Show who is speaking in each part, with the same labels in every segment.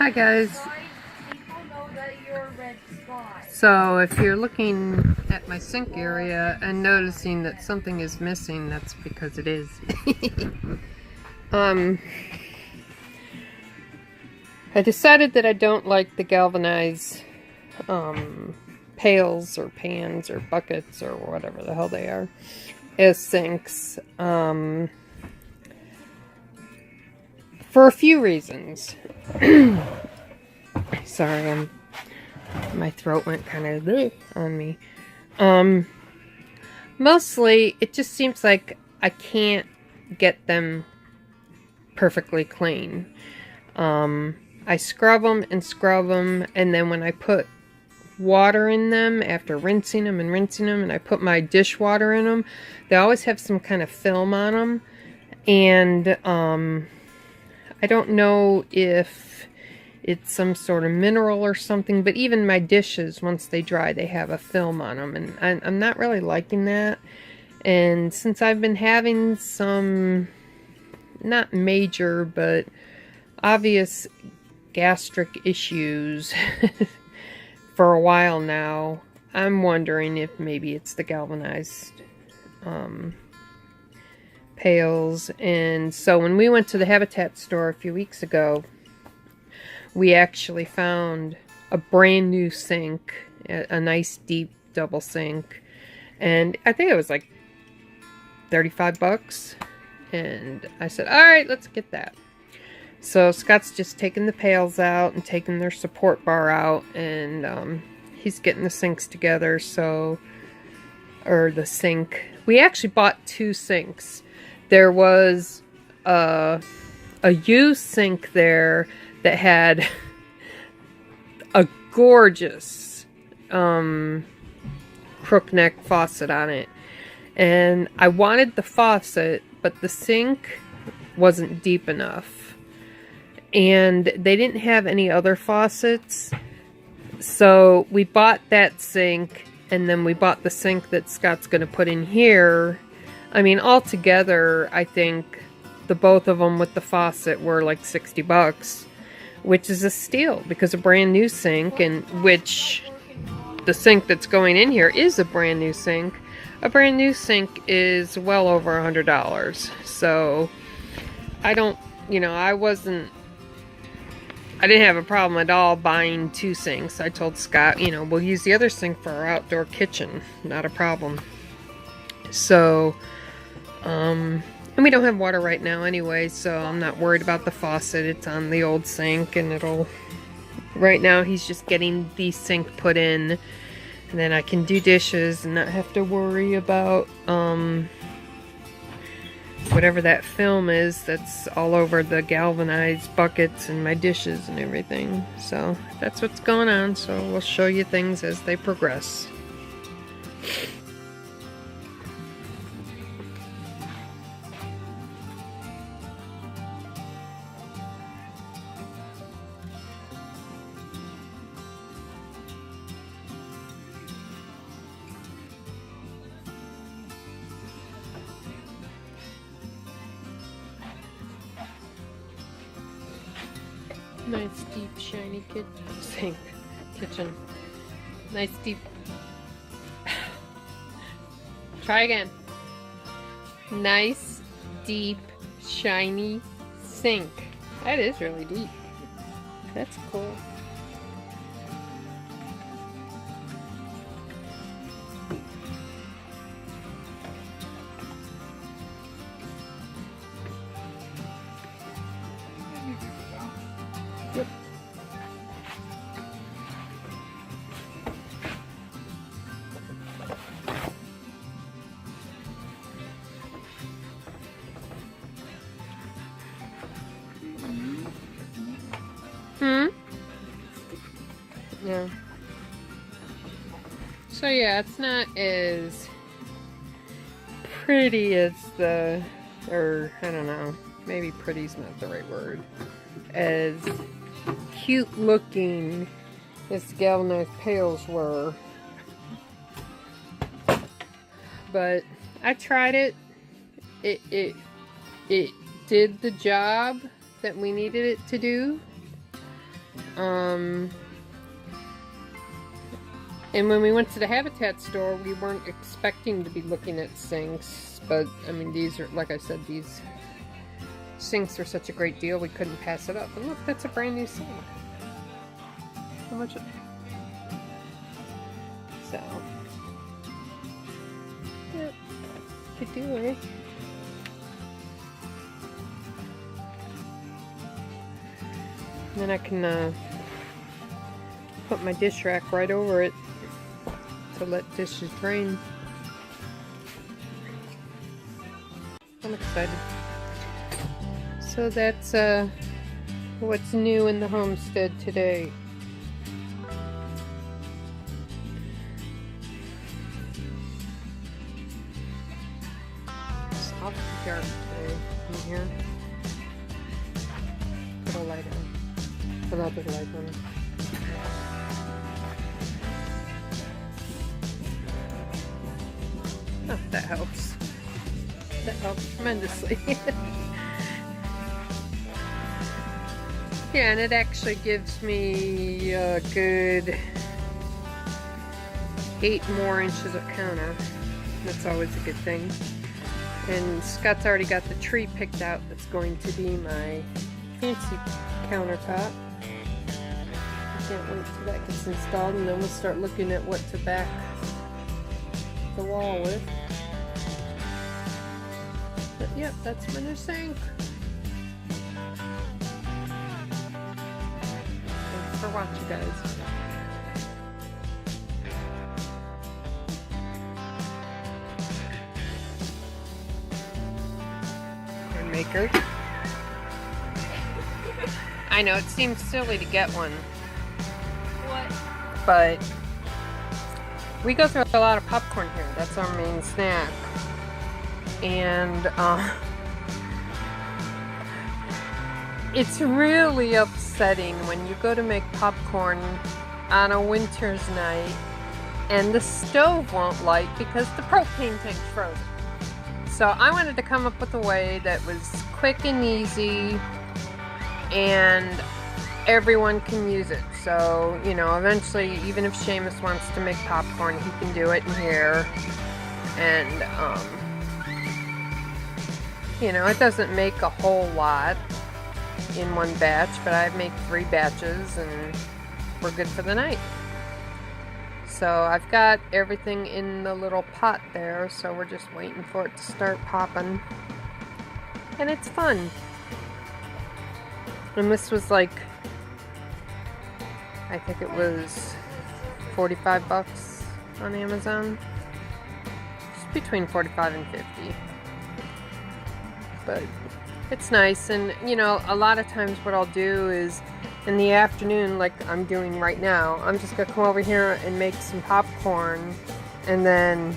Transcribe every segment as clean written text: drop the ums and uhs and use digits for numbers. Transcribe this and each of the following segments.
Speaker 1: Hi guys. So if you're looking at my sink area and noticing that something is missing, that's because it is. I decided that I don't like the galvanized pails or pans or buckets or whatever the hell they are as sinks. For a few reasons. Sorry, my throat went kind of on me. Mostly, it just seems like I can't get them perfectly clean. I scrub them, and then when I put water in them, after rinsing them, and I put my dishwater in them, they always have some kind of film on them, and I don't know if it's some sort of mineral or something, but even my dishes, once they dry, they have a film on them, and I'm not really liking that. And since I've been having some, not major, but obvious gastric issues for a while now, I'm wondering if maybe it's the galvanized pails. And so when we went to the Habitat store a few weeks ago, we actually found a brand new sink, a nice deep double sink, and I think it was like 35 bucks, and I said, alright, let's get that. So Scott's just taking the pails out and taking their support bar out, and he's getting the sinks together. So, or the sink, we actually bought two sinks. There was a used sink there that had a gorgeous crook neck faucet on it, and I wanted the faucet, but the sink wasn't deep enough, and they didn't have any other faucets, so we bought that sink, and then we bought the sink that Scott's going to put in here. I mean, altogether, I think the both of them with the faucet were like 60 bucks, which is a steal, because a brand new sink, and which the sink that's going in here is a brand new sink. A brand new sink is well over $100. So I don't, I didn't have a problem at all buying two sinks. I told Scott, we'll use the other sink for our outdoor kitchen. Not a problem. So, and we don't have water right now anyway, so I'm not worried about the faucet. It's on the old sink, and right now he's just getting the sink put in, and then I can do dishes and not have to worry about whatever that film is that's all over the galvanized buckets and my dishes and everything. So that's what's going on. So we'll show you things as they progress. Nice deep shiny kitchen. Nice deep. Try again. Nice deep shiny sink. That is really deep. That's cool. Yep. Yeah. So yeah, it's not as pretty as or I don't know, maybe pretty's not the right word, as cute looking as the galvanized pails were. But I tried it. It did the job that we needed it to do. And when we went to the Habitat store, we weren't expecting to be looking at sinks, but I mean, these are, like I said, these sinks are such a great deal, we couldn't pass it up. And look, that's a brand new sink. How much? So, yeah, could do it. And then I can put my dish rack right over it to let dishes drain. I'm excited. So that's what's new in the homestead today. It's awfully dark today in here. Put a light on. Put another light on. Oh, that helps. That helps tremendously. Yeah, and it actually gives me a good 8 more inches of counter. That's always a good thing. And Scott's already got the tree picked out that's going to be my fancy countertop. I can't wait till that gets installed, and then we'll start looking at what to back the wall with. But yep, that's my new sink. Thanks for watching, guys. Corn maker. I know, it seems silly to get one. What? But we go through a lot of popcorn here. That's our main snack. And it's really upsetting when you go to make popcorn on a winter's night and the stove won't light because the propane tank's frozen. So I wanted to come up with a way that was quick and easy and everyone can use it. So, you know, eventually, even if Seamus wants to make popcorn, he can do it in here. And, you know, it doesn't make a whole lot in one batch, but I make 3 batches and we're good for the night. So I've got everything in the little pot there, so we're just waiting for it to start popping. And it's fun. And this was like, I think it was 45 bucks on Amazon. It's between 45 and 50. But it's nice, and you know, a lot of times what I'll do is in the afternoon, like I'm doing right now, I'm just gonna come over here and make some popcorn, and then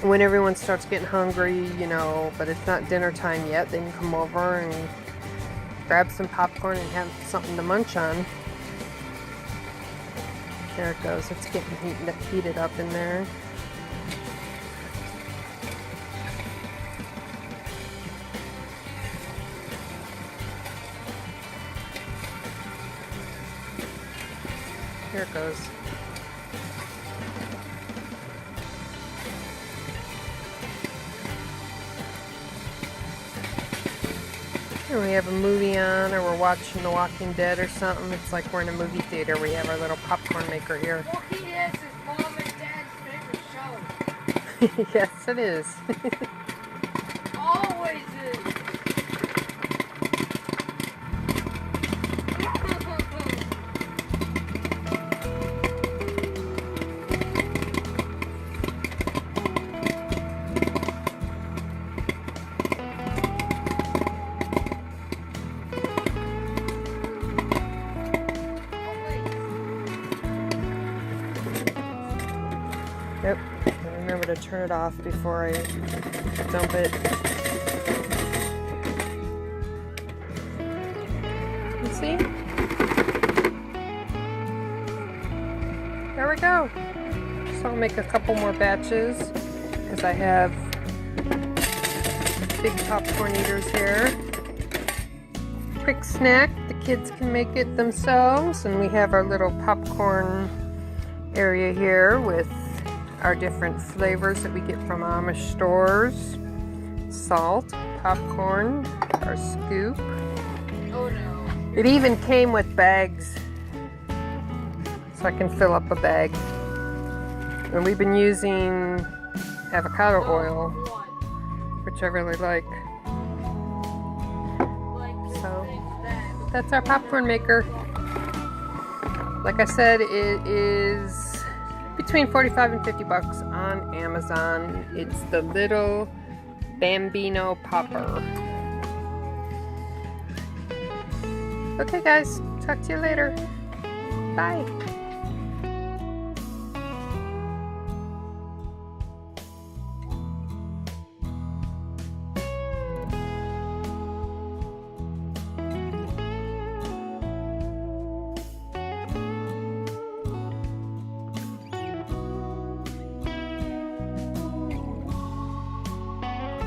Speaker 1: when everyone starts getting hungry, you know, but it's not dinner time yet, they can come over and grab some popcorn and have something to munch on. There it goes, it's getting heated up in there. Here it goes. Here we have a movie on, or we're watching The Walking Dead or something. It's like we're in a movie theater. We have our little popcorn maker here.
Speaker 2: Walking Dead is Mom and Dad's favorite show.
Speaker 1: Yes, it is.
Speaker 2: Always is.
Speaker 1: Yep. Remember to turn it off before I dump it. You see? There we go. So I'll make a couple more batches because I have big popcorn eaters here. quick snack. The kids can make it themselves, and we have our little popcorn area here with our different flavors that we get from Amish stores. Salt, popcorn, our scoop.
Speaker 2: Oh no.
Speaker 1: It even came with bags, so I can fill up a bag. And we've been using avocado oil, which I really like. So that's our popcorn maker. Like I said, it is between 45 and 50 bucks on Amazon. It's the little Bambino popper. Okay guys, talk to you later. Bye.